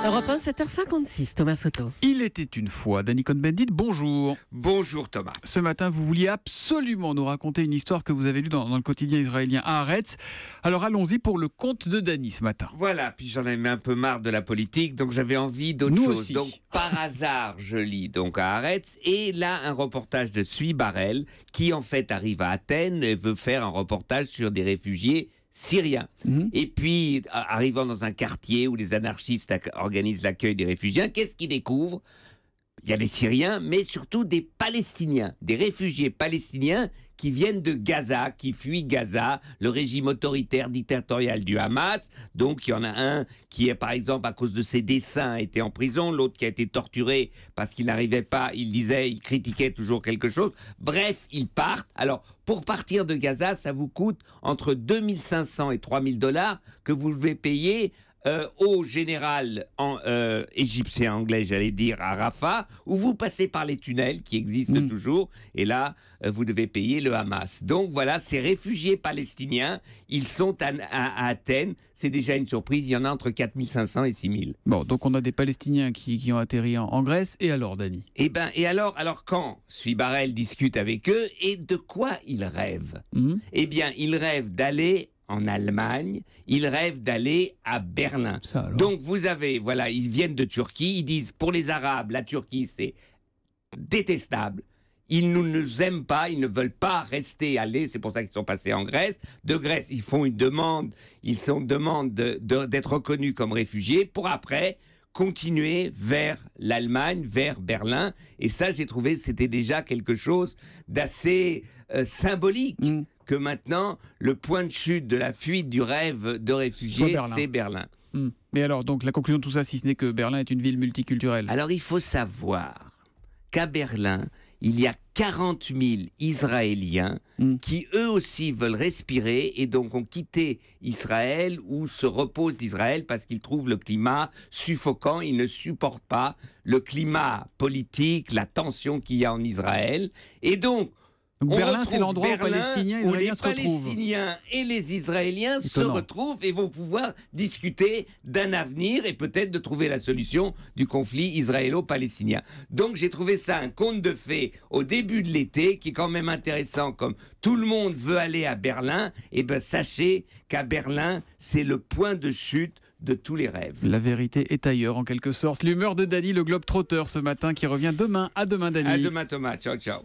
Europe 1, 7h56, Thomas Soto. Il était une fois, Danny Cohn-Bendit, bonjour. Bonjour Thomas. Ce matin, vous vouliez absolument nous raconter une histoire que vous avez lue dans le quotidien israélien Haaretz. Alors allons-y pour le compte de Danny ce matin. Voilà, puis j'en avais un peu marre de la politique, donc j'avais envie d'autre Nous chose. aussi. Donc par hasard, je lis donc à Haaretz, et là un reportage de Sui Barel, qui en fait arrive à Athènes et veut faire un reportage sur des réfugiés syriens. Et puis, arrivant dans un quartier où les anarchistes organisent l'accueil des réfugiés, qu'est-ce qu'ils découvrent ? Il y a des Syriens, mais surtout des Palestiniens, des réfugiés palestiniens qui viennent de Gaza, qui fuient Gaza, le régime autoritaire dictatorial du Hamas. Donc il y en a un qui est par exemple à cause de ses dessins était en prison, l'autre qui a été torturé parce qu'il n'arrivait pas, il critiquait toujours quelque chose. Bref, ils partent. Alors pour partir de Gaza, ça vous coûte entre 2500 et 3000 $ que vous devez payer au général égyptien, anglais, j'allais dire, à Rafah, où vous passez par les tunnels qui existent toujours, et là, vous devez payer le Hamas. Donc voilà, ces réfugiés palestiniens, ils sont à Athènes. C'est déjà une surprise, il y en a entre 4500 et 6000. Bon, donc on a des Palestiniens qui ont atterri en Grèce, et alors, Danny ? Et alors quand Sui Barel discute avec eux, et de quoi ils rêvent ? Eh bien, ils rêvent d'aller en Allemagne, ils rêvent d'aller à Berlin. Donc vous avez, voilà, ils viennent de Turquie, ils disent pour les Arabes, la Turquie c'est détestable. Ils ne nous aiment pas, ils ne veulent pas rester aller, c'est pour ça qu'ils sont passés en Grèce. De Grèce, ils font une demande, demandent d'être reconnus comme réfugiés pour après continuer vers l'Allemagne, vers Berlin. Et ça, j'ai trouvé, c'était déjà quelque chose d'assez symbolique. Que maintenant, le point de chute de la fuite du rêve de réfugiés, c'est Berlin. Mais alors, donc, la conclusion de tout ça, si ce n'est que Berlin est une ville multiculturelle. Alors, il faut savoir qu'à Berlin, il y a 40 000 Israéliens qui, eux aussi, veulent respirer et donc ont quitté Israël ou se reposent d'Israël parce qu'ils trouvent le climat suffocant. Ils ne supportent pas le climat politique, la tension qu'il y a en Israël. Et donc Berlin, c'est l'endroit où les Palestiniens et les Israéliens se retrouvent et vont pouvoir discuter d'un avenir et peut-être de trouver la solution du conflit israélo-palestinien. Donc j'ai trouvé ça un conte de fées au début de l'été qui est quand même intéressant, comme tout le monde veut aller à Berlin, et ben sachez qu'à Berlin, c'est le point de chute de tous les rêves. La vérité est ailleurs, en quelque sorte. L'humeur de Danny, le globe-trotteur ce matin, qui revient demain. À demain, Danny. À demain, Thomas. Ciao, ciao.